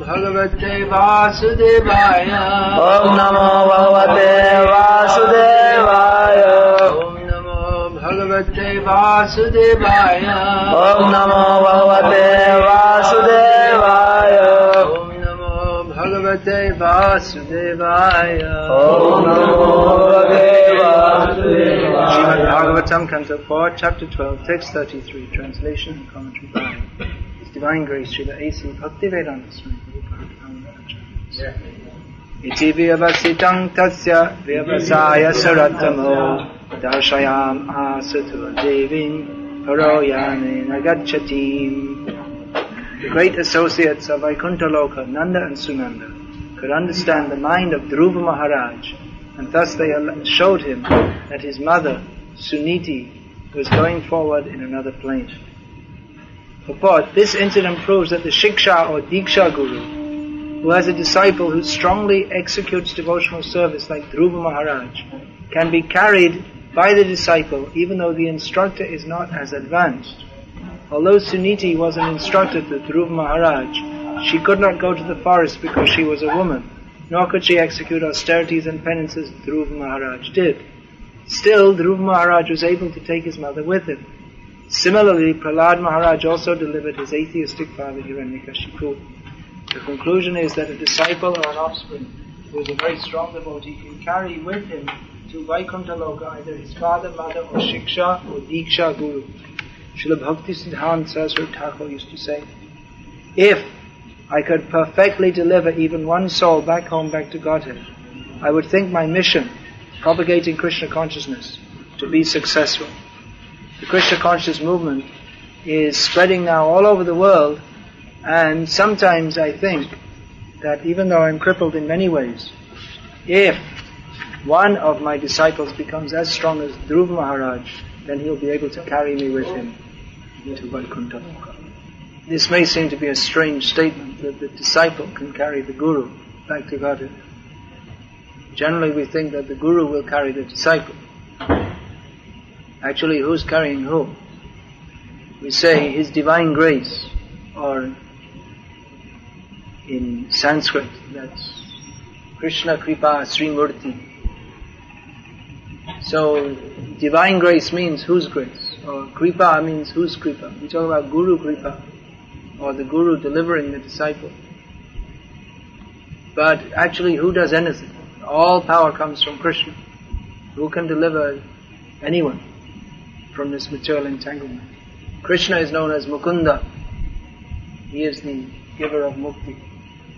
Bhagavate Vasudevaya. Om Namo Bhagavate Vasudevaya. Om Namo Bhagavate Vasudevaya. Om Namo Bhagavate Vasudevaya. Om Namo Bhagavate Vasudevaya. Om Namo Bhagavate Vasudevaya. Srimad Bhagavatam, Canto 4, Chapter 12, Text 33, Translation and Commentary by His Divine Grace, Srila A.C. Bhaktivedanta Swami Prabhupada. Iti vyavasitam tasya vyavasaya saratamo darshayam asatur devim paroyane nagachatim. The great associates of Vaikuntha Loka, Nanda and Sunanda, could understand the mind of Dhruva Maharaj, and thus they showed him that his mother, Suniti, was going forward in another plane. Purport: this incident proves that the Shiksha or Diksha Guru, who has a disciple who strongly executes devotional service like Dhruva Maharaj, can be carried by the disciple even though the instructor is not as advanced. Although Suniti was an instructor to Dhruva Maharaj, she could not go to the forest because she was a woman, nor could she execute austerities and penances Dhruva Maharaj did. Still, Dhruva Maharaj was able to take his mother with him. Similarly, Prahlad Maharaj also delivered his atheistic father Hiranyakashipu. The conclusion is that a disciple or an offspring who is a very strong devotee can carry with him to Vaikuntha Loka either his father, mother, or Shiksha or Diksha Guru. Srila Bhakti Siddhanta Saraswati Thakur used to say, if I could perfectly deliver even one soul back home, back to Godhead, I would think my mission, propagating Krishna consciousness, to be successful. The Krishna conscious movement is spreading now all over the world, and sometimes I think that even though I'm crippled in many ways, if one of my disciples becomes as strong as Dhruva Maharaj, then he'll be able to carry me with him to Vaikuntha. This may seem to be a strange statement, that the disciple can carry the Guru back to Godhead. Generally we think that the Guru will carry the disciple. Actually, who's carrying who? We say His Divine Grace, or in Sanskrit, that's Krishna Kripa Srimurti. So, Divine Grace means whose grace? Or Kripa means whose Kripa? We talk about Guru Kripa, or the Guru delivering the disciple. But actually, who does anything? All power comes from Krishna. Who can deliver anyone from this material entanglement? Krishna is known as Mukunda. He is the giver of mukti.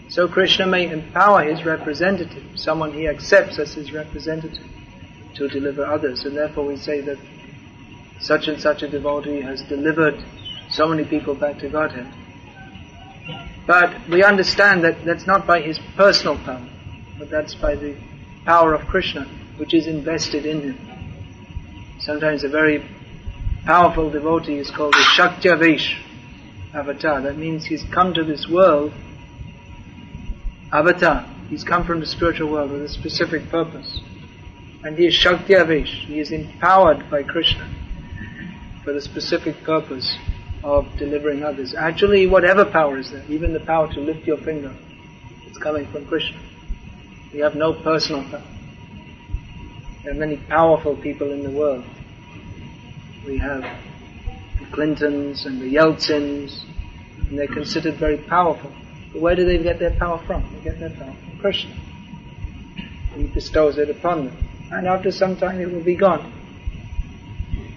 So Krishna may empower his representative, someone he accepts as his representative, to deliver others. And therefore we say that such and such a devotee has delivered so many people back to Godhead. But we understand that that's not by his personal power, but that's by the power of Krishna, which is invested in him. Sometimes a very powerful devotee is called a Shaktyavesh avatar. That means he's come to this world, avatar. He's come from the spiritual world with a specific purpose. And he is Shaktyavesh. He is empowered by Krishna for the specific purpose of delivering others. Actually, whatever power is there, even the power to lift your finger, it's coming from Krishna. We have no personal power. There are many powerful people in the world. We have the Clintons and the Yeltsins, and they're considered very powerful. But where do they get their power from? They get their power from Krishna. He bestows it upon them. And after some time it will be gone.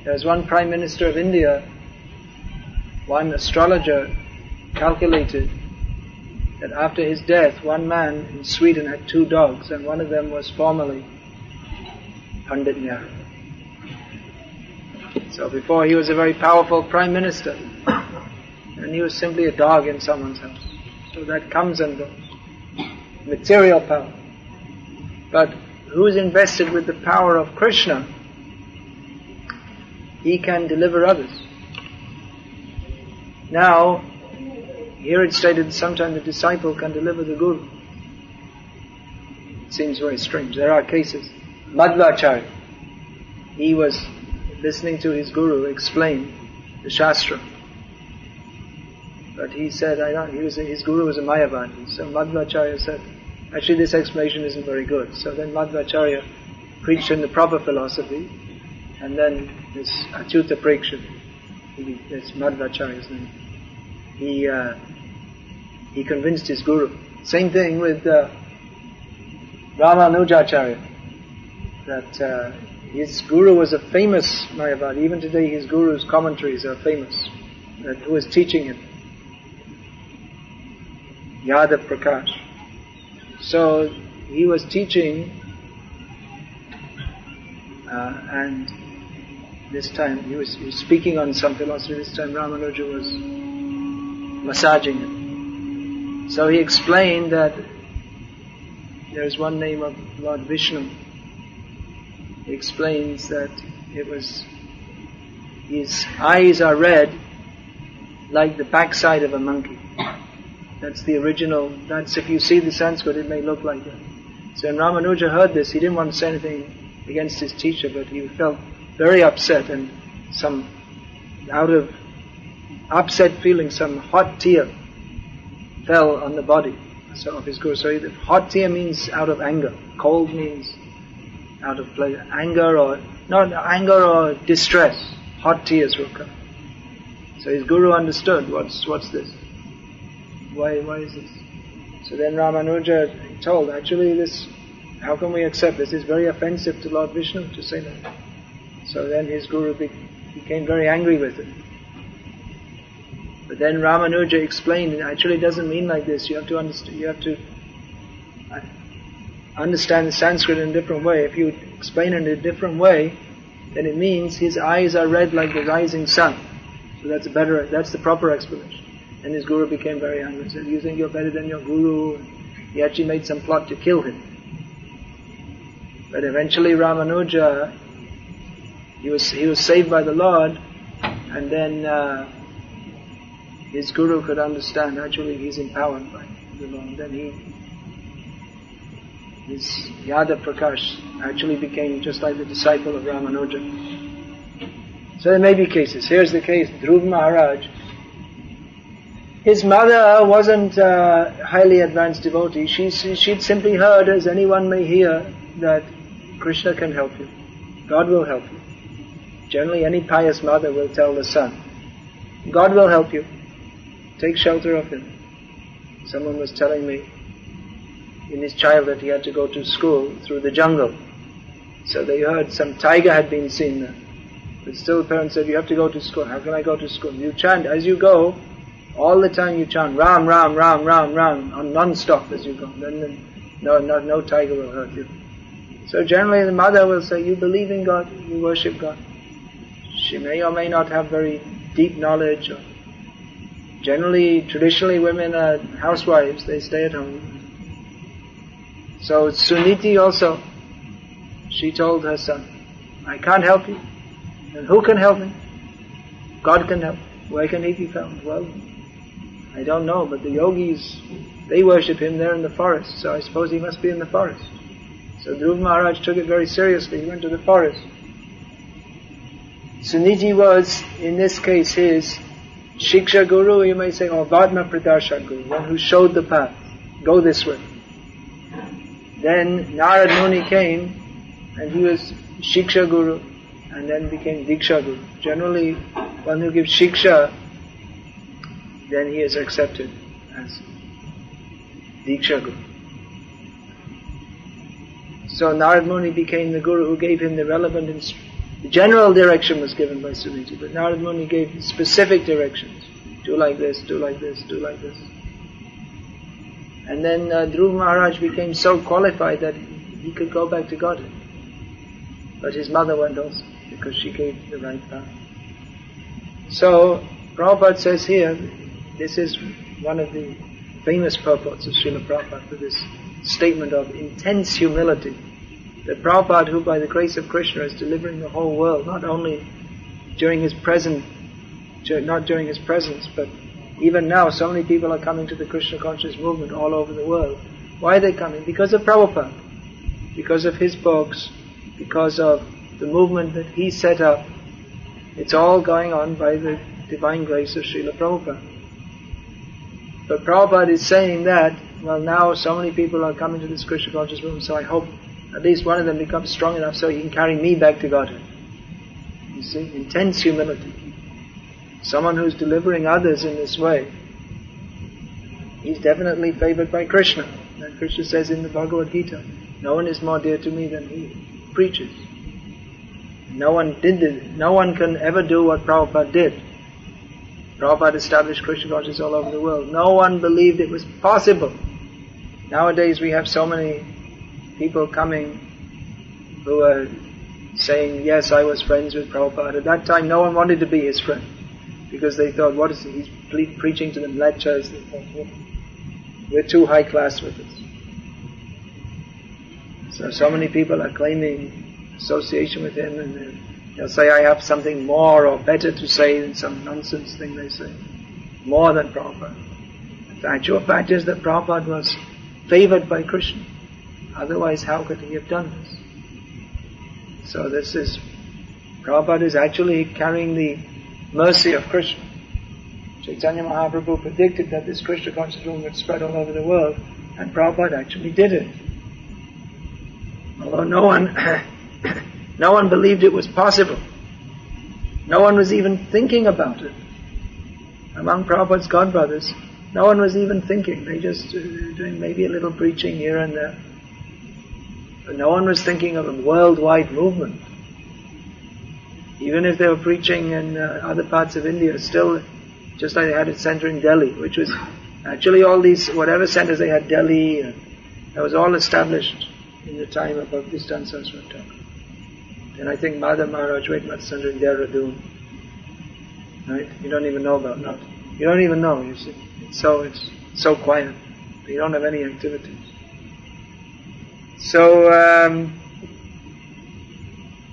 There's one Prime Minister of India, one astrologer calculated that after his death, one man in Sweden had 2 dogs, and one of them was formerly Pandit Nehru. So before he was a very powerful Prime Minister, and he was simply a dog in someone's house. So that comes and goes. Material power. But who is invested with the power of Krishna, he can deliver others. Now, here it's stated that sometimes the disciple can deliver the Guru. It seems very strange. There are cases. Madhvacharya, he was listening to his Guru explain the Shastra. But he said, his guru was a Mayavadi. So Madhvacharya said, actually this explanation isn't very good. So then Madhvacharya preached in the proper philosophy, and then this Achyuta Preksha, that's Madhvacharya's name, he convinced his guru. Same thing with Ramanujacharya, that his guru was a famous Mayavadi. Even today his guru's commentaries are famous, who was teaching him, Yadav Prakash. So he was teaching, and this time he was speaking on some philosophy. This time Ramanuja was massaging him. So he explained that there is one name of Lord Vishnu. He explains that his eyes are red like the backside of a monkey. That's the original, if you see the Sanskrit, it may look like that. So when Ramanuja heard this, he didn't want to say anything against his teacher, but he felt very upset, and out of upset feeling, some hot tear fell on the body of his guru. So hot tear means out of anger, cold means out of pleasure. Anger or distress, hot tears will come. So his guru understood, what's this? Why is this? So then Ramanuja told, actually how can we accept this? It's very offensive to Lord Vishnu to say that. So then his guru became very angry with it. But then Ramanuja explained, it actually doesn't mean like this. You have to understand the Sanskrit in a different way. If you explain it in a different way, then it means his eyes are red like the rising sun. So that's the proper explanation. And his guru became very angry. He said, you think you're better than your guru? He actually made some plot to kill him. But eventually Ramanuja, he was saved by the Lord, and then his guru could understand, actually he's empowered by the Lord. Then his Yadav Prakash actually became just like the disciple of Ramanuja. So there may be cases. Here's the case, Dhruva Maharaj. His mother wasn't a highly advanced devotee. She'd simply heard, as anyone may hear, that Krishna can help you. God will help you. Generally, any pious mother will tell the son, God will help you. Take shelter of Him. Someone was telling me in his childhood he had to go to school through the jungle. So they heard some tiger had been seen there. But still the parents said, you have to go to school. How can I go to school? You chant as you go. All the time you chant Ram, Ram, Ram, Ram, Ram, on non-stop as you go. Then no tiger will hurt you. So generally the mother will say, you believe in God, you worship God. She may or may not have very deep knowledge. Traditionally women are housewives, they stay at home. So Suniti also, she told her son, I can't help you. And who can help me? God can help. Where can He be found? Well, I don't know, but the yogis, they worship Him there in the forest, so I suppose He must be in the forest. So Dhruva Maharaj took it very seriously. He went to the forest. Suniti was, in this case, his Shiksha Guru, you may say, or Vadma Pradarshak Guru, one who showed the path. Go this way. Then Narad Muni came, and he was Shiksha Guru, and then became Diksha Guru. Generally, one who gives Shiksha, then he is accepted as Diksha Guru. So Narad Muni became the Guru who gave him the relevant the general direction was given by Suniti, but Narad Muni gave specific directions. Do like this, do like this, do like this. And then Dhruva Maharaj became so qualified that he could go back to Godhead. But his mother went also, because she gave the right path. So, Prabhupada says here, this is one of the famous purports of Srila Prabhupada for this statement of intense humility. That Prabhupada, who by the grace of Krishna is delivering the whole world, not only during his presence, but even now so many people are coming to the Krishna conscious movement all over the world. Why are they coming? Because of Prabhupada, because of his books, because of the movement that he set up. It's all going on by the divine grace of Srila Prabhupada. But Prabhupada is saying that, well, now so many people are coming to this Krishna conscious movement, so I hope at least one of them becomes strong enough so he can carry me back to Godhead. You see, intense humility. Someone who's delivering others in this way, he's definitely favored by Krishna. And Krishna says in the Bhagavad-gita, no one is more dear to me than he who preaches. No one can ever do what Prabhupada did. Prabhupada established Krishna consciousness all over the world. No one believed it was possible. Nowadays we have so many people coming who are saying, yes, I was friends with Prabhupada. At that time no one wanted to be his friend, because they thought, what is he? He's preaching to them lectures. They thought, we're too high class with this. So many people are claiming association with him, and they'll say, I have something more or better to say than some nonsense thing they say. More than Prabhupada. The actual fact is that Prabhupada was favored by Krishna. Otherwise, how could he have done this? So Prabhupada is actually carrying the mercy of Krishna. Chaitanya Mahaprabhu predicted that this Krishna conscious movement would spread all over the world, and Prabhupada actually did it. Although no one believed it was possible. No one was even thinking about it. Among Prabhupada's godbrothers, no one was even thinking. They just doing maybe a little preaching here and there. But no one was thinking of a worldwide movement. Even if they were preaching in other parts of India, still, just like they had a center in Delhi, which was actually all these, whatever centers they had, Delhi, that was all established in the time of Bhakti Saraswati Thakur. And I think Madhav Maharaj Vaidmata Center in Dehradun. Right? You don't even know about that. You don't even know, you see. It's so quiet. You don't have any activities. So,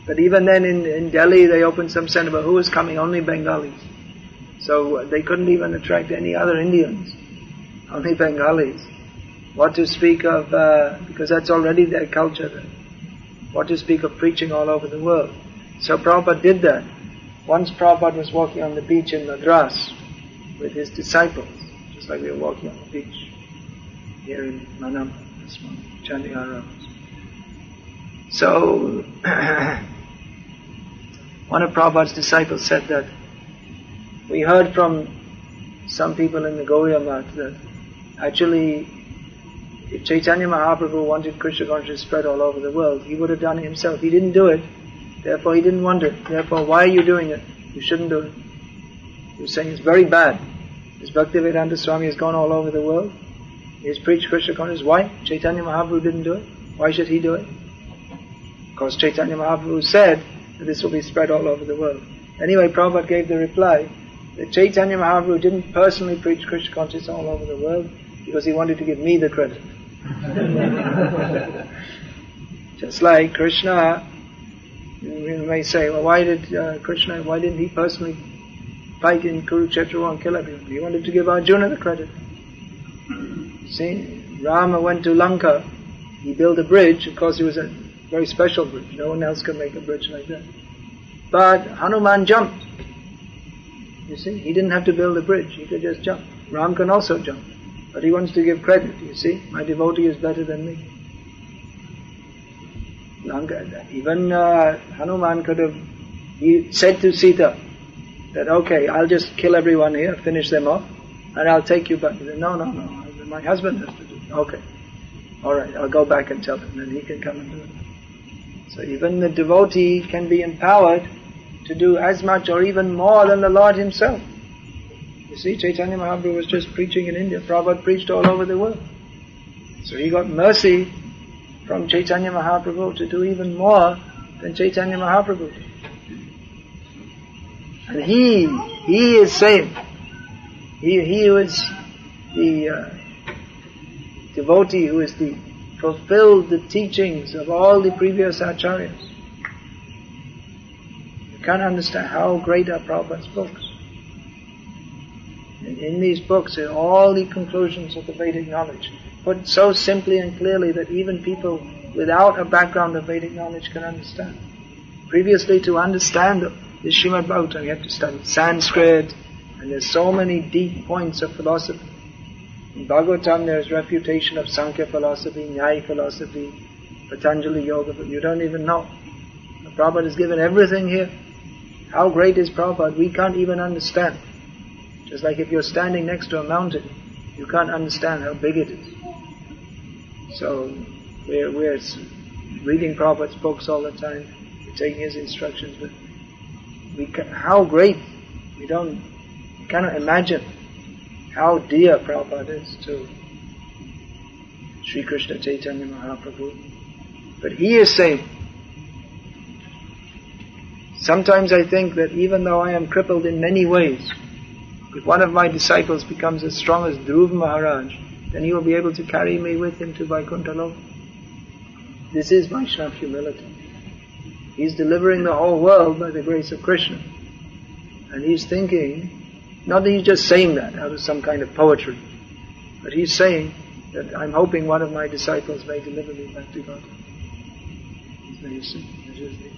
but even then in Delhi they opened some center, but who was coming? Only Bengalis. So they couldn't even attract any other Indians. Only Bengalis. What to speak of, because that's already their culture then. What to speak of preaching all over the world. So Prabhupada did that. Once Prabhupada was walking on the beach in Madras with his disciples, just like we were walking on the beach here in Manam this morning, chanting our rounds. So one of Prabhupada's disciples said that we heard from some people in the Gaudiya Math that actually if Chaitanya Mahaprabhu wanted Krishna consciousness spread all over the world, he would have done it himself. He didn't do it, therefore he didn't want it. Therefore, why are you doing it? You shouldn't do it. He was saying it's very bad. This Bhaktivedanta Swami has gone all over the world. He has preached Krishna consciousness. Why? Chaitanya Mahaprabhu didn't do it. Why should he do it? Because Chaitanya Mahaprabhu said that this will be spread all over the world. Anyway, Prabhupada gave the reply that Chaitanya Mahaprabhu didn't personally preach Krishna consciousness all over the world because he wanted to give me the credit. Just like Krishna, you may say, well, why didn't he personally fight in Kurukshetra and kill everyone? He wanted to give Arjuna the credit. See, Rama went to Lanka, he built a bridge, of course it was a very special bridge, no one else could make a bridge like that. But Hanuman jumped. You see, he didn't have to build a bridge, he could just jump. Ram can also jump. But he wants to give credit, you see. My devotee is better than me. Even Hanuman could have said to Sita that, okay, I'll just kill everyone here, finish them off, and I'll take you back. He said, no, my husband has to do it. Okay, alright, I'll go back and tell him, then he can come and do it. So even the devotee can be empowered to do as much or even more than the Lord himself. You see, Chaitanya Mahaprabhu was just preaching in India. Prabhupada preached all over the world. So he got mercy from Chaitanya Mahaprabhu to do even more than Chaitanya Mahaprabhu did. And he is saying, he was the devotee who is fulfilled the teachings of all the previous acharyas. You can't understand how great are Prabhupada's books. In these books are all the conclusions of the Vedic knowledge, put so simply and clearly that even people without a background of Vedic knowledge can understand. Previously, to understand the Srimad Bhagavatam, you have to study Sanskrit, and there's so many deep points of philosophy. In Bhagavatam there is refutation of Sankhya philosophy, Nyaya philosophy, Patanjali Yoga, but you don't even know. Prabhupada has given everything here. How great is Prabhupada? We can't even understand. Just like if you're standing next to a mountain, you can't understand how big it is. So we're reading Prabhupada's books all the time, we're taking his instructions, but how great, we cannot imagine how dear Prabhupada is to Sri Krishna Chaitanya Mahaprabhu. But he is saying, sometimes I think that even though I am crippled in many ways, if one of my disciples becomes as strong as Dhruva Maharaj, then he will be able to carry me with him to Vaikuntha Loka. This is Vaishnava humility. He's delivering the whole world by the grace of Krishna. And he's thinking, not that he's just saying that out of some kind of poetry, but he's saying that I'm hoping one of my disciples may deliver me back to God. This is the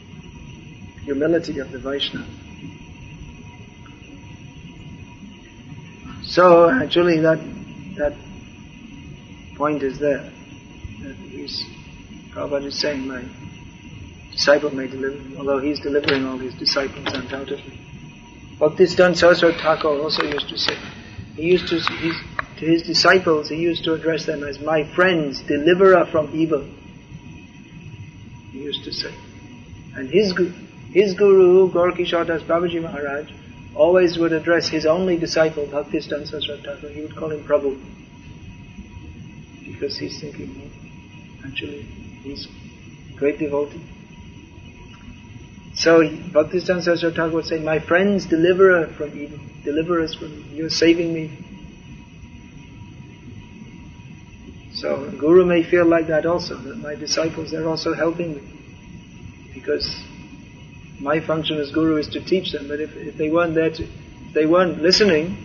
humility of the Vaishnava. So actually that point is there. That Prabhupada is saying my disciple may deliver me, although he's delivering all his disciples undoubtedly. Bhaktisiddhanta Saraswati Thakur also used to say, to his disciples he used to address them as my friends, deliverer from evil. He used to say. And his guru, Gaurkishore Das Babaji Maharaj, always would address his only disciple, Bhaktisiddhanta Saraswati Thakur. He would call him Prabhu. Because he's thinking, actually, he's a great devotee. So Bhaktisiddhanta Saraswati Thakur would say, my friends, deliverer from evil. Deliver us from evil. You're saving me. So a guru may feel like that also, that my disciples, they're also helping me. Because my function as guru is to teach them, but if they weren't there if they weren't listening,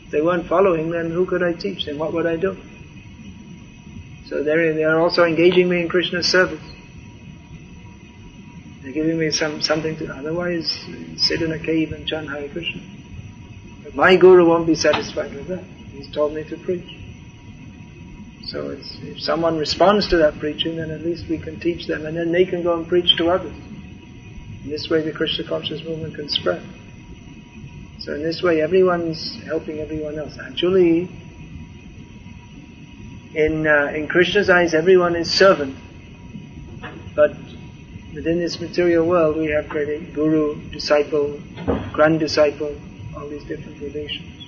if they weren't following, then who could I teach? Then what would I do? So they are also engaging me in Krishna's service. They're giving me something to, otherwise sit in a cave and chant Hare Krishna. But my guru won't be satisfied with that. He's told me to preach. So if someone responds to that preaching, then at least we can teach them, and then they can go and preach to others. In this way the Krishna conscious movement can spread. So in this way everyone's helping everyone else. Actually, in Krishna's eyes everyone is servant. But within this material world we have created guru, disciple, grand disciple, all these different relations.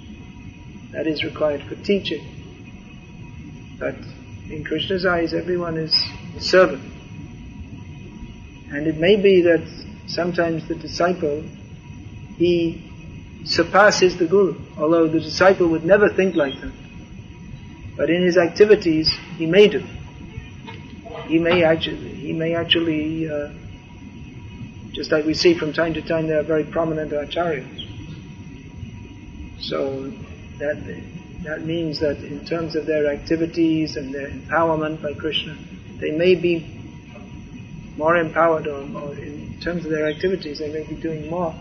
That is required for teaching. But in Krishna's eyes everyone is a servant. And it may be that sometimes the disciple, he surpasses the guru, although the disciple would never think like that. But in his activities, he may do. He may actually, just like we see from time to time, there are very prominent acharyas. So that means that in terms of their activities and their empowerment by Krishna, they may be more empowered, or in terms of their activities, they may be doing more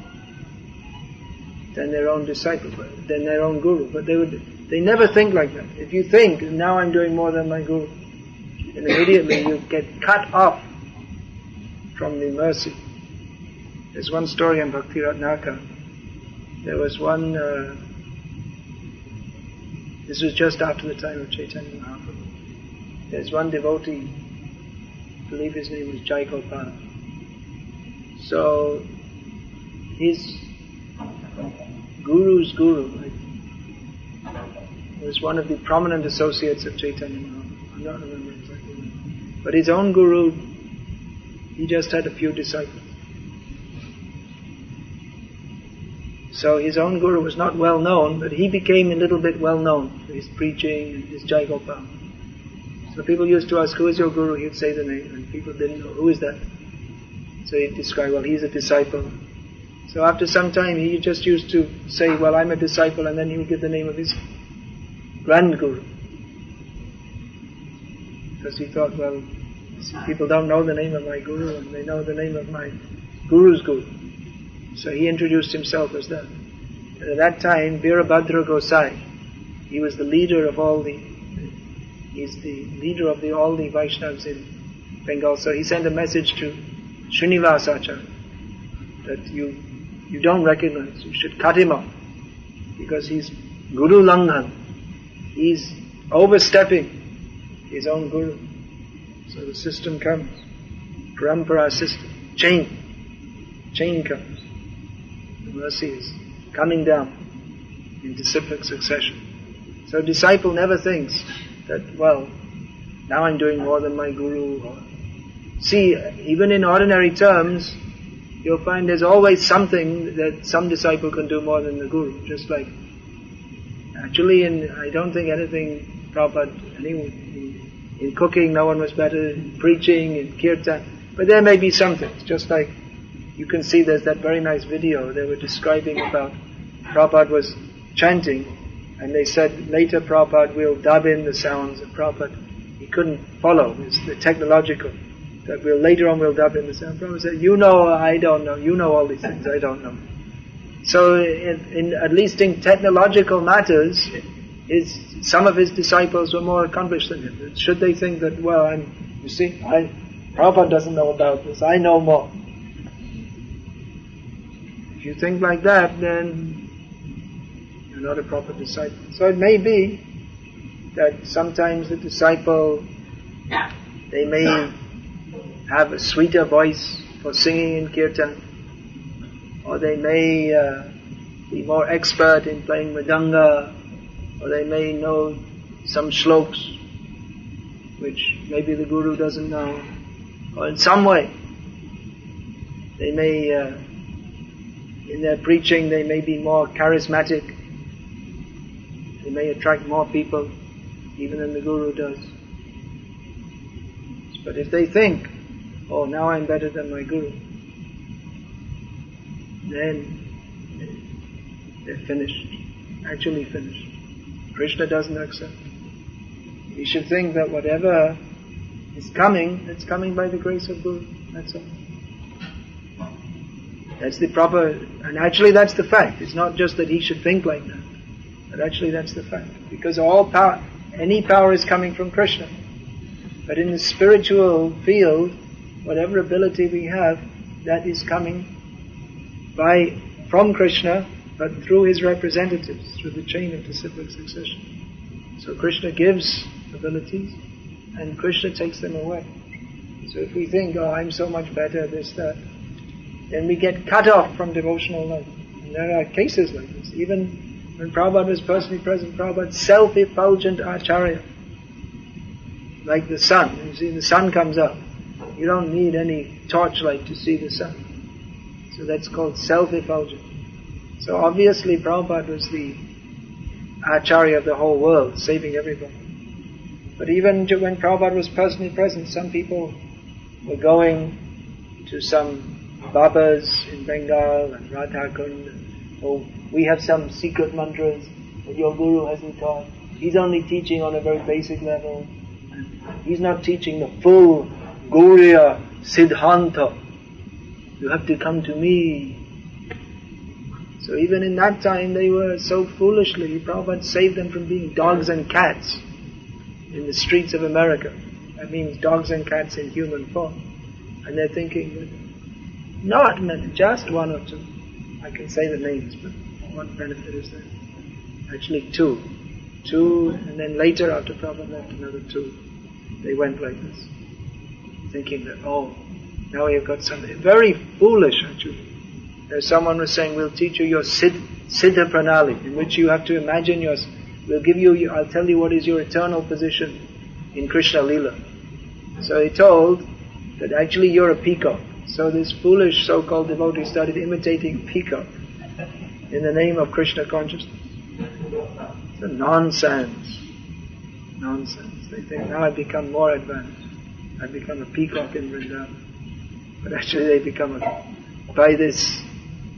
than their own disciple, than their own guru. But they never think like that. If you think, now I'm doing more than my guru, and immediately you get cut off from the mercy. There's one story in Bhakti Ratnaka. There was one, this was just after the time of Chaitanya Mahaprabhu. There's one devotee, I believe his name was Jai Gopal. So his guru's guru was one of the prominent associates of Chaitanya Mahaprabhu. I don't remember exactly. But his own guru, he just had a few disciples. So his own guru was not well known, but he became a little bit well known for his preaching and his Jai Gopal. So people used to ask, who is your guru? He'd say the name, and people didn't know, who is that? So he'd describe, well, he's a disciple. So after some time, he just used to say, well, I'm a disciple, and then he would give the name of his grand guru. Because he thought, well, people don't know the name of my guru, and they know the name of my guru's guru. So he introduced himself as that. And at that time, Virabhadra Gosai, he was the leader of all the He's the leader of all the Vaishnavas in Bengal. So he sent a message to Srinivas Acharya that you don't recognize, you should cut him off, because he's Guru Langhan. He's overstepping his own Guru. So the system comes, Parampara system, chain comes. The mercy is coming down in disciplic succession. So a disciple never thinks that, well, now I'm doing more than my Guru. See, even in ordinary terms, you'll find there's always something that some disciple can do more than the Guru. Just like, actually, I don't think anything, Prabhupada, in cooking, no one was better, in preaching, in kirtan, but there may be something. Just like, you can see there's that very nice video they were describing about Prabhupada was chanting, and they said later Prabhupada will dub in the sounds, and Prabhupada, he couldn't follow, it's the technological, that later on we'll dub in the sound. Prabhupada said, you know, I don't know, you know all these things, I don't know. So at least in technological matters, some of his disciples were more accomplished than him. Should they think that, well, Prabhupada doesn't know about this, I know more. If you think like that, then you're not a proper disciple. So it may be that sometimes the disciple, they may have a sweeter voice for singing in kirtan, or they may be more expert in playing mridanga, or they may know some shlokas which maybe the Guru doesn't know, or in some way they may, in their preaching, they may be more charismatic, they may attract more people even than the Guru does. But if they think, oh, now I'm better than my Guru, then they're finished, actually finished. Krishna doesn't accept. We should think that whatever is coming, it's coming by the grace of Guru, that's all. That's the proper, and actually that's the fact. It's not just that he should think like that, but actually that's the fact. Because all power, any power is coming from Krishna. But in the spiritual field, whatever ability we have, that is coming from Krishna, but through his representatives, through the chain of disciplic succession. So Krishna gives abilities, and Krishna takes them away. So if we think, oh, I'm so much better, this, that, then we get cut off from devotional life. And there are cases like this. Even when Prabhupada was personally present, Prabhupada self-effulgent Acharya. Like the sun. You see, the sun comes up. You don't need any torchlight to see the sun. So that's called self-effulgent. So obviously Prabhupada was the Acharya of the whole world, saving everybody. But even when Prabhupada was personally present, some people were going to some Babas in Bengal and Radha Kund. Oh, we have some secret mantras that your Guru hasn't taught. He's only teaching on a very basic level. And he's not teaching the full Gauriya Siddhanta. You have to come to me. So even in that time they were so foolishly, Prabhupada saved them from being dogs and cats in the streets of America. That means dogs and cats in human form. And they're thinking that not just one or two. I can say the names, but what benefit is there? Actually two, and then later after Prabhupada left, another two. They went like this, thinking that, oh, now we've got something very foolish actually. Someone was saying, we'll teach you your Siddha Pranali, in which you have to imagine I'll tell you what is your eternal position in Krishna Lila. So he told that actually you're a peacock. So this foolish so-called devotee started imitating peacock in the name of Krishna consciousness. It's a nonsense. They think, now I've become more advanced. I've become a peacock in Vrindavan. But actually they become by this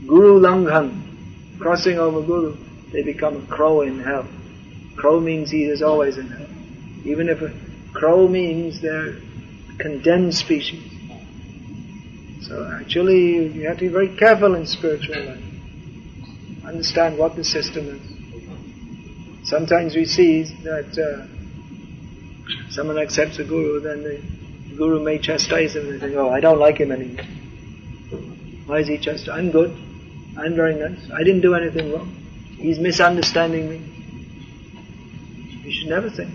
Guru Langhan, crossing over Guru, they become a crow in hell. Crow means he is always in hell. Even if a crow means they're condemned species. So actually you have to be very careful in spiritual life. Understand what the system is. Sometimes we see that someone accepts a guru, then the guru may chastise him and they think, oh, I don't like him anymore. Why is he chastised? I'm good. I'm very nice. I didn't do anything wrong. He's misunderstanding me. You should never think.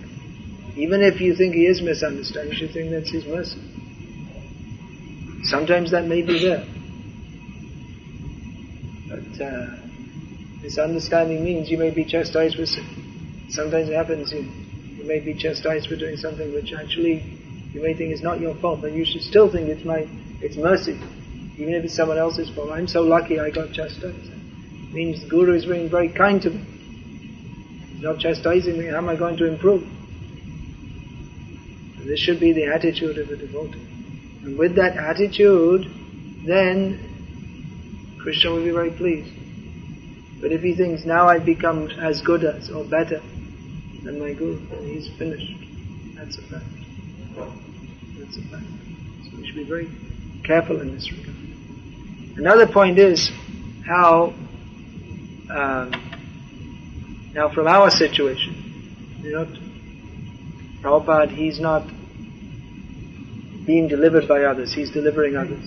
Even if you think he is misunderstanding, you should think that's his mercy. Sometimes that may be there. But misunderstanding means you may be chastised with sin. Sometimes it happens, you may be chastised for doing something which actually you may think is not your fault, but you should still think it's mercy. Even if it's someone else's fault. I'm so lucky I got chastised. It means the Guru is being very kind to me. He's not chastising me. How am I going to improve? And this should be the attitude of a devotee. And with that attitude, then Krishna will be very pleased. But if he thinks, now I've become as good as or better than my Guru, then he's finished. That's a fact. That's a fact. So we should be very careful in this regard. Another point is how, now from our situation, Prabhupada, he's not being delivered by others, he's delivering others.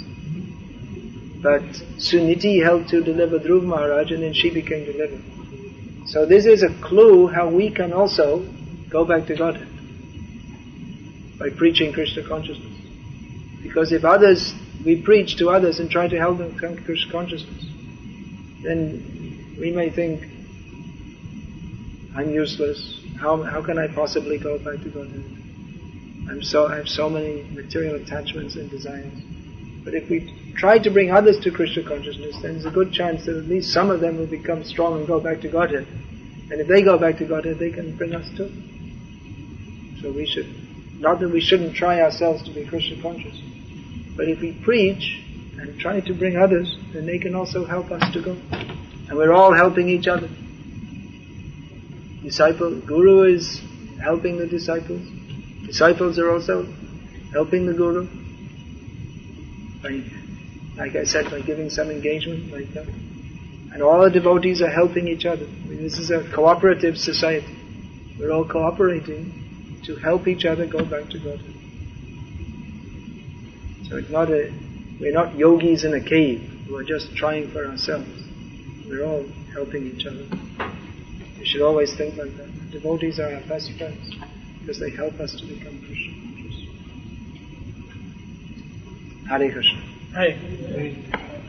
But Suniti helped to deliver Dhruva Maharaj and then she became delivered. So this is a clue how we can also go back to Godhead by preaching Krishna consciousness. Because if we preach to others and try to help them come to Krishna consciousness, then we may think, I'm useless. How can I possibly go back to Godhead? I have so many material attachments and desires. But if we try to bring others to Krishna consciousness, then there's a good chance that at least some of them will become strong and go back to Godhead. And if they go back to Godhead, they can bring us too. So we should, not that we shouldn't try ourselves to be Krishna conscious, but if we preach and try to bring others, then they can also help us to go. And we're all helping each other. Guru is helping the disciples. Disciples are also helping the Guru. Like I said, by giving some engagement like that. And all the devotees are helping each other. This is a cooperative society. We're all cooperating to help each other go back to God. So we're not yogis in a cave who are just trying for ourselves. We're all helping each other. We should always think like that. Devotees are our best friends because they help us to become Krishna conscious. Hare Krishna. Hare.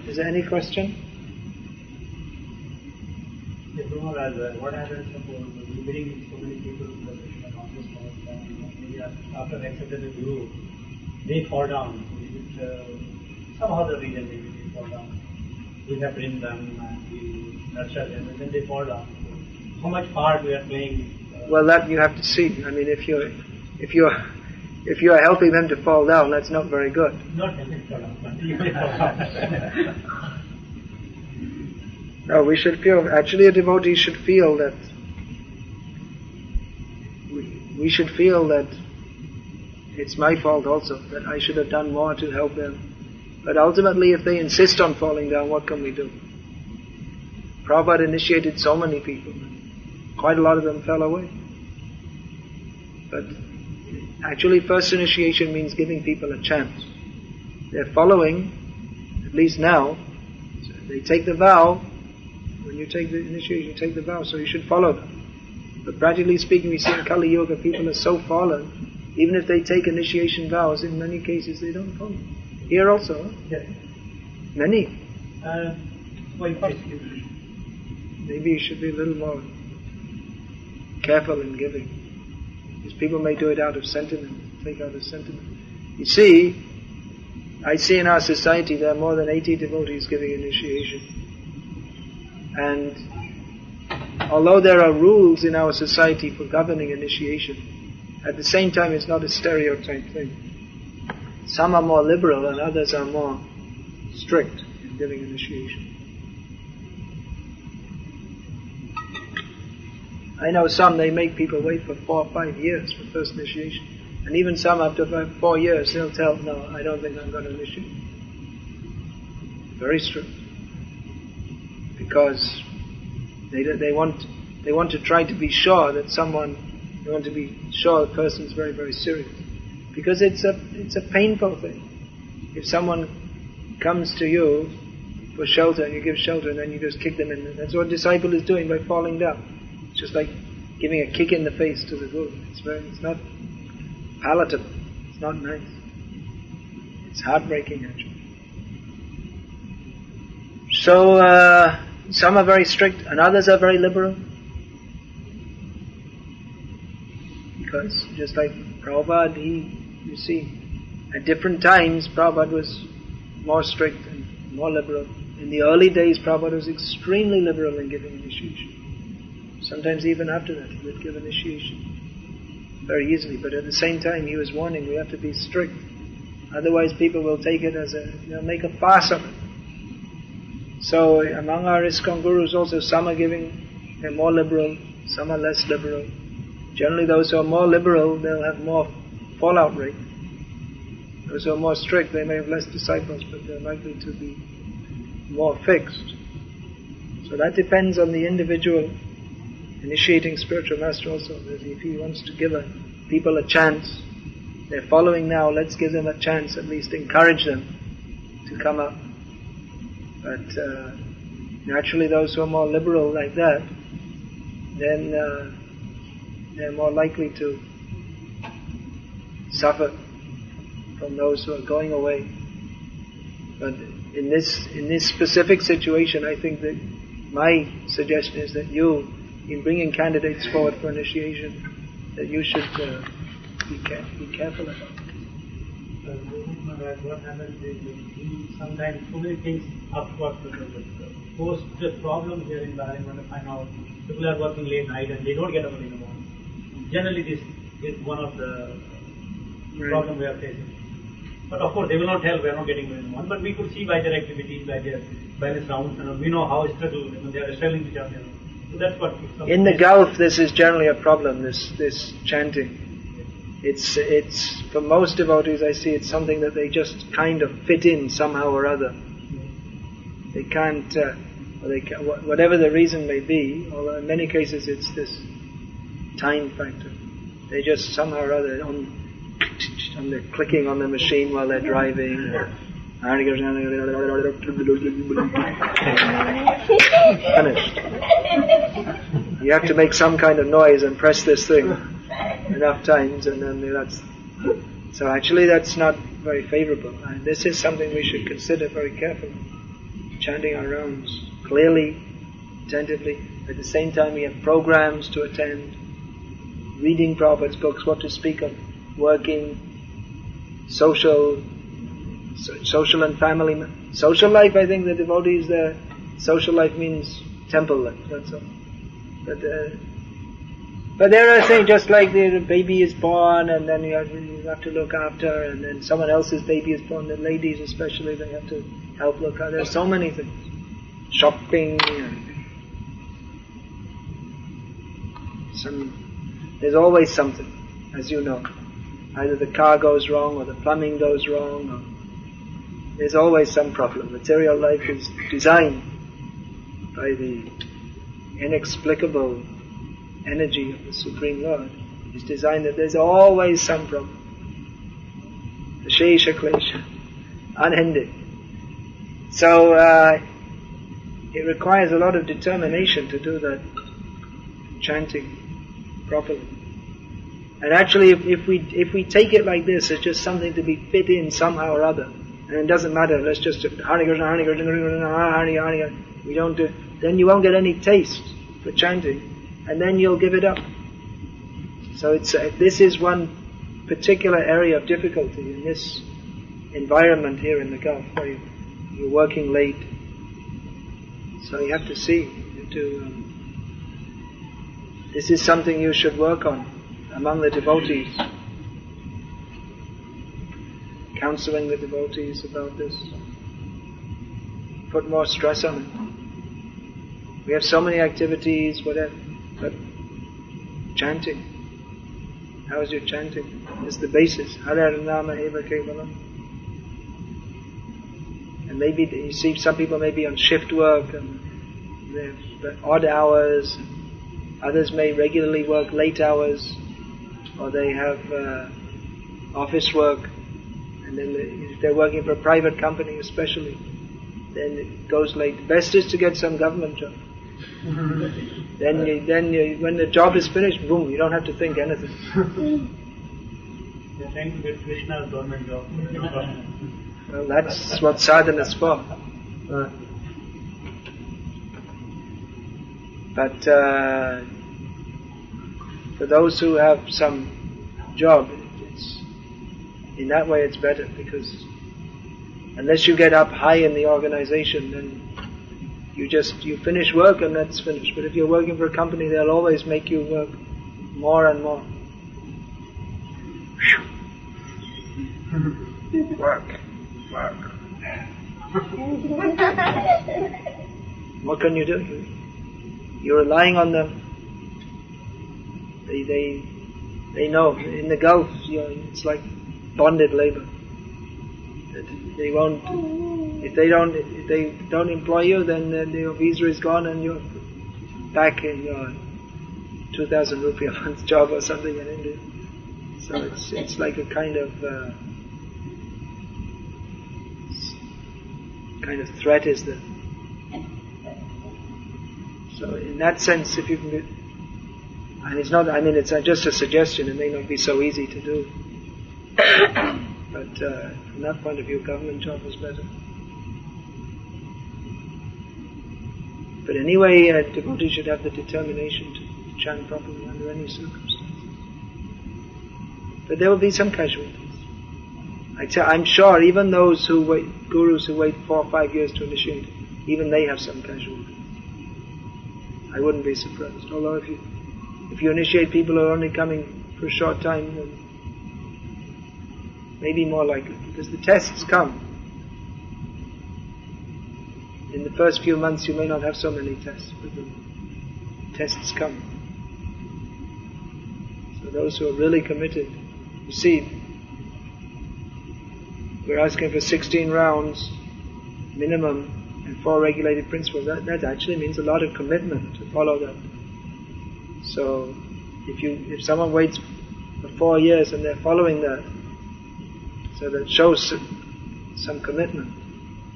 Is there any question? Yes, Prabhupada, what happens suppose we bring so many people to the Krishna consciousness and maybe after accepting the Guru, they fall down. Some other reason maybe they fall down. We have trained them and we nurture them and then they fall down. So, how much part we are playing? Well, that you have to see. I mean, if you are helping them to fall down, that's not very good. Not helping fall down, but you may fall down. No, we should feel, actually a devotee should feel that, we should feel that it's my fault also, that I should have done more to help them. But ultimately, if they insist on falling down, what can we do? Prabhupada initiated so many people, quite a lot of them fell away. But actually, first initiation means giving people a chance. They're following, at least now, so they take the vow. When you take the initiation, you take the vow, so you should follow them. But practically speaking, we see in Kali Yuga, people are so fallen, even if they take initiation vows, in many cases they don't follow. Here also, huh? Yes. Many. Maybe you should be a little more careful in giving. Because people may do it out of sentiment, take out of sentiment. You see, I see in our society there are more than 80 devotees giving initiation. And although there are rules in our society for governing initiation, at the same time it's not a stereotype thing. Some are more liberal and others are more strict in giving initiation. I know some, they make people wait for 4 or 5 years for first initiation. And even some after 4 years, they'll tell, no, I don't think I'm going to initiate. Very strict. Because they want to try to be sure that they want to be sure the person's very, very serious. Because it's a painful thing. If someone comes to you for shelter, and you give shelter, and then you just kick them in. That's what a disciple is doing by falling down. It's just like giving a kick in the face to the guru. It's not palatable. It's not nice. It's heartbreaking, actually. So, some are very strict, and others are very liberal. Because, just like Prabhupada, you see, at different times, Prabhupada was more strict and more liberal. In the early days, Prabhupada was extremely liberal in giving initiation. Sometimes even after that, he would give initiation very easily. But at the same time, he was warning, we have to be strict. Otherwise, people will take it as make a farce of it. So, among our ISKCON gurus also, some are giving, they're more liberal, some are less liberal. Generally, those who are more liberal, they'll have more fallout rate. Those who are more strict, they may have less disciples, but they're likely to be more fixed. So that depends on the individual initiating spiritual master also. If he wants to give people a chance, they're following now, let's give them a chance, at least encourage them to come up. But naturally those who are more liberal like that, then they're more likely to suffer from those who are going away. But in this specific situation, I think that my suggestion is that you, in bringing candidates forward for initiation, that you should be careful about it. What happens is sometimes so many things upward post the problem here in Bahrain when I find out people are working late night and they don't get up in the morning. Generally this is one of the problems we are facing. But of course they will not tell we are not getting up in the morning, but we could see by their activities, by their rounds, we know how struggle they are struggling with each other. So that's what in the Gulf this is generally a problem, this chanting. It's for most devotees I see it's something that they just kind of fit in somehow or other. They can't, whatever the reason may be, although in many cases it's this time factor. They just somehow or other, they're clicking on the machine while they're driving. Finished. You have to make some kind of noise and press this thing enough times, and then that's... So actually that's not very favorable. And this is something we should consider very carefully. Chanting our rounds clearly, attentively. At the same time we have programs to attend, reading Prabhupada's books, what to speak of, working, social and family. Social life, I think the devotees there, social life means temple life, that's all. But there are things, just like the baby is born and then you have to look after, and then someone else's baby is born, the ladies especially, they have to help look after. There's so many things. Shopping, there's always something, as you know. Either the car goes wrong or the plumbing goes wrong, or there's always some problem. Material life is designed by the inexplicable energy of the Supreme Lord. It's designed that there's always some problem. The Shesha Klesha, unending. So it requires a lot of determination to do that chanting properly. And actually, if we take it like this, it's just something to be fit in somehow or other, and it doesn't matter. Let's just Hare Krishna, Hare Krishna, Hare Hare. We don't do. Then you won't get any taste for chanting, and then you'll give it up. So this is one particular area of difficulty in this environment here in the Gulf, where you're working late. So you have to see. This is something you should work on among the devotees, counseling the devotees about this. Put more stress on it. We have so many activities, whatever, but chanting. How is your chanting? It's the basis. Hare Nama Eva Kevalam. And maybe you see some people may be on shift work and they have odd hours. Others may regularly work late hours. or they have office work, and then if they're working for a private company especially, then it goes late. The best is to get some government job. Then when the job is finished, boom, you don't have to think anything. They're trying to get Krishna's government job. Well, that's what sadhana is for. But for those who have some job, in that way it's better, because unless you get up high in the organization, then you finish work and that's finished. But if you're working for a company, they'll always make you work more and more. Work. What can you do? You're relying on them. They know. In the Gulf, it's like bonded labor. They won't. If they don't employ you, then your visa is gone and you're back in your 2,000 rupee a month job or something in India. So it's like a kind of threat is there. So in that sense, if you can get, and it's not, I mean, it's just a suggestion, it may not be so easy to do. But from that point of view, government job is better. But anyway, devotees should have the determination to chant properly under any circumstances. But there will be some casualties. I'm sure even those gurus who wait 4 or 5 years to initiate, even they have some casualties. I wouldn't be surprised. Although if you initiate people who are only coming for a short time, then maybe more likely, because the tests come. In the first few months you may not have so many tests, but the tests come. So those who are really committed, you see, we're asking for 16 rounds minimum and 4 regulated principles. That actually means a lot of commitment to follow that. So if someone waits for 4 years and they're following that, so that shows some commitment.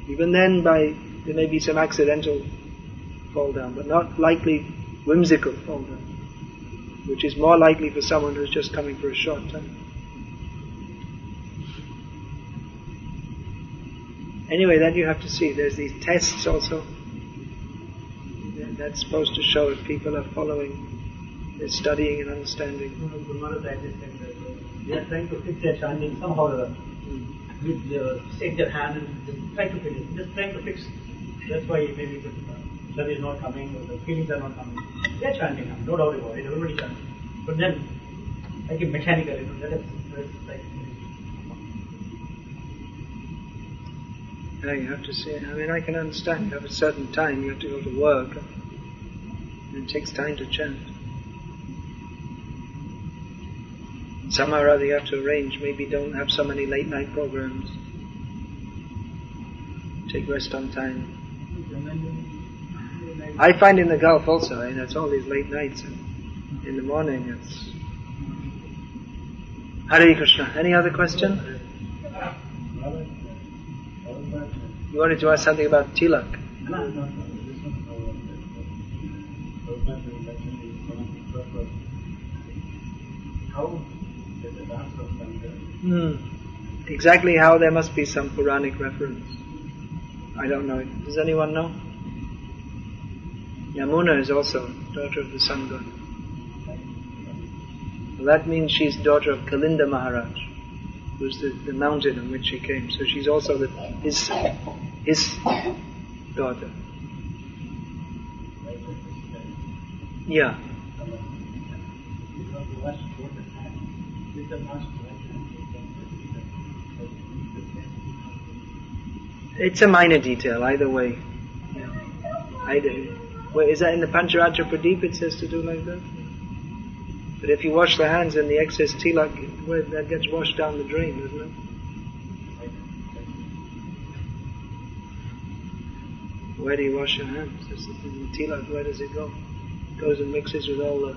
Even then, there may be some accidental fall down, but not likely whimsical fall down, which is more likely for someone who's just coming for a short time. Anyway, that you have to see. There's these tests also. That's supposed to show if people are following, they're studying and understanding. They are trying to fix their chanting somehow or other. Shake their hand and just try to finish. Just trying to fix. That's why maybe the blood is not coming or the feelings are not coming. They are chanting, no doubt about it. Everybody chanting. But then, like a mechanical, that is like. Yeah, you have to see. I mean, I can understand. You have a certain time. You have to go to work, and it takes time to chant. Somehow or other you have to arrange, maybe don't have so many late night programs. Take rest on time. I find in the Gulf also, it's all these late nights, and in the morning it's... Hare Krishna. Any other question? You wanted to ask something about tilak? Exactly how, there must be some Puranic reference. I don't know. Does anyone know? Yamuna is also daughter of the sun god. Well, that means she's daughter of Kalinda Maharaj, who's the mountain on which she came. So she's also his daughter. Yeah. It's a minor detail, either way. Wait, is that in the Pancharatra Pradeep it says to do like that? But if you wash the hands and the excess tilak, that gets washed down the drain, doesn't it? Where do you wash your hands? The tilak, where does it go? It goes and mixes with all the